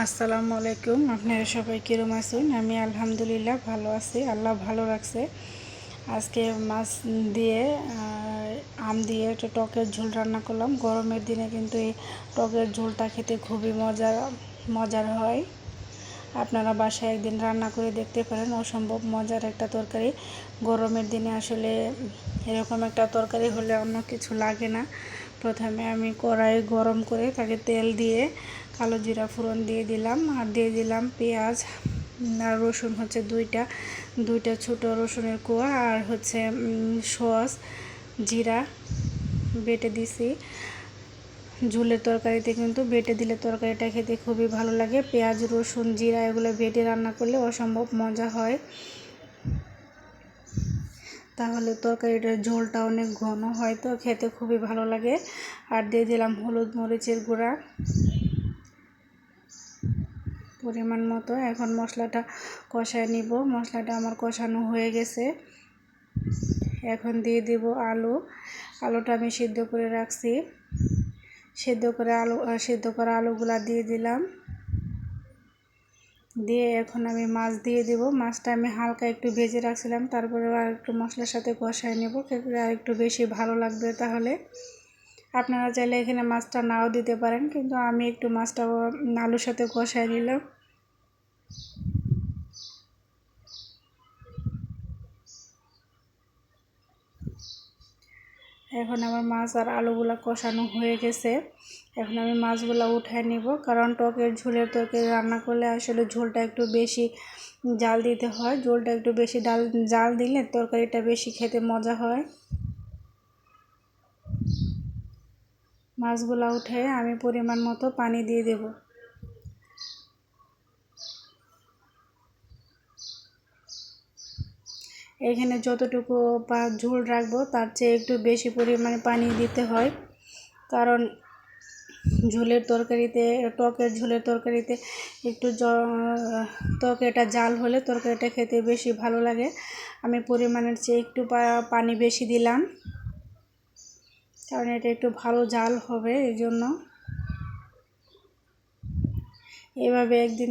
আসসালামু আলাইকুম। আপনারা সবাই কিরম আছেন? আমি আলহামদুলিল্লাহ ভালো আছি, আল্লাহ ভালো রাখছে। আজকে মাছ দিয়ে আম দিয়ে একটা টকের ঝোল রান্না করলাম। গরমের দিনে কিন্তু এই টকের ঝোলটা খেতে খুবই মজার হয়। আপনারা বাসায় একদিন রান্না করে দেখতে পারেন। অসম্ভব মজার একটা তরকারি। গরমের দিনে আসলে এরকম একটা তরকারি হলে অন্য কিছু লাগে না। প্রথমে আমি কড়াই গরম করে তাকে তেল দিয়ে কালো জিরা ফোড়ন দিয়ে দিলাম, আর দিয়ে দিলাম পেঁয়াজ আর রসুন হচ্ছে দুইটা ছোট রসুনের কোয়া, আর হচ্ছে সস জিরা বেটে দিছি। ঝোলের তরকারিতে কিন্তু বেটে দিলে তরকারিটা খেতে খুবই ভালো লাগে। পেঁয়াজ রসুন জিরা এগুলো বেটে রান্না করলে অসম্ভব মজা হয়, তাহলে তরকারিটার ঝোলটা অনেক ঘন হয়, তো খেতে খুবই ভালো লাগে। আর দিয়ে দিলাম হলুদ মরিচের গুঁড়া পরিমাণ মতো। এখন মশলাটা কষায় নিব। মশলাটা আমার কষানো হয়ে গেছে। এখন দিয়ে দিব আলুটা আমি সিদ্ধ করে রাখছি। সিদ্ধ করা আলুগুলা দিয়ে দিলাম। দিয়ে এখন আমি মাছ দিয়ে দিব। মাছটা আমি হালকা একটু ভেজে রাখছিলাম, তারপরে আর একটু মশলার সাথে কষায় নেব, আর একটু বেশি ভালো লাগবে। তাহলে আপনারা চাইলে এখানে মাছটা নাও দিতে পারেন, কিন্তু আমি একটু মাছটা আলুর সাথে কষায় নিলাম। এখন আমার মাছ আর আলুগুলা কষানো হয়ে গেছে। এখন আমি মাছগুলা উঠায় নিব, কারণ টকের ঝোলের তরকারি রান্না করলে আসলে ঝোলটা একটু বেশি জাল দিতে হয়। ঝোলটা একটু বেশি জাল দিলে তরকারিটা বেশি খেতে মজা হয়। মাছগুলা উঠে আমি পরিমাণ মতো পানি দিয়ে দেব। এখানে যতটুকু ঝোল রাখবো তার চেয়ে একটু বেশি পরিমাণে পানি দিতে হয়, কারণ টকের ঝোলের তরকারিতে একটু তরকারিটা জাল হলে তরকারিটা খেতে বেশি ভালো লাগে। আমি পরিমাণের চেয়ে একটু পানি বেশি দিলাম, কারণ এটা একটু ভালো জাল হবে, এই জন্য। এভাবে একদিন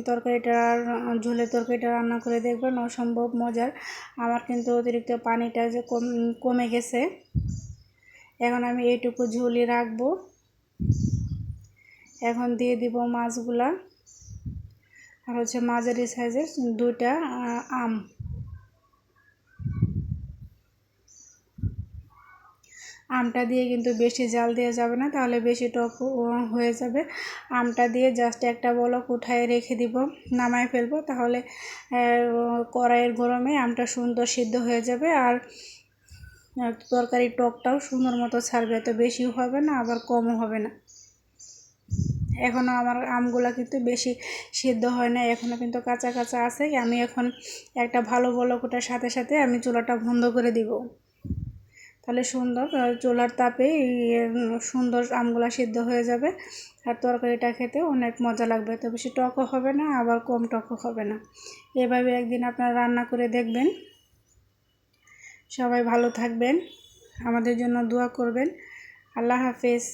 ঝোলের তরকারিটা রান্না করে দেখবেন, অসম্ভব মজার। আমার কিন্তু অতিরিক্ত পানিটা যে কমে গেছে। এখন আমি এইটুকু ঝোলই রাখবো। এখন দিয়ে দিব মাছগুলা, আর হচ্ছে মাঝারি সাইজের দুইটা আমটা দিয়ে কিন্তু বেশি জাল দেওয়া যাবে না, তাহলে বেশি টক হয়ে যাবে। আমটা দিয়ে জাস্ট একটা বলক উঠায় রেখে দিব, নামায় ফেলবো, তাহলে কড়াইয়ের গরমে আমটা সুন্দর সিদ্ধ হয়ে যাবে, আর তরকারির টকটাও সুন্দর মতো ছাড়বে। তো বেশিও হবে না, আবার কমও হবে না। এখনও আমার আমগুলা কিন্তু বেশি সিদ্ধ হয় না, এখনও কিন্তু কাঁচা কাঁচা আছে। আমি এখন একটা ভালো বলক ওঠার সাথে সাথে আমি চুলাটা বন্ধ করে দিব, তাহলে সুন্দর চুলার তাপে সুন্দর আমগুলা সিদ্ধ হয়ে যাবে, আর তরকারিটা খেতে অনেক মজা লাগবে। তো বেশি টকও হবে না, আবার কম টকও হবে না। এভাবে একদিন আপনারা রান্না করে দেখবেন। সবাই ভালো থাকবেন, আমাদের জন্য দোয়া করবেন। আল্লাহ হাফেজ।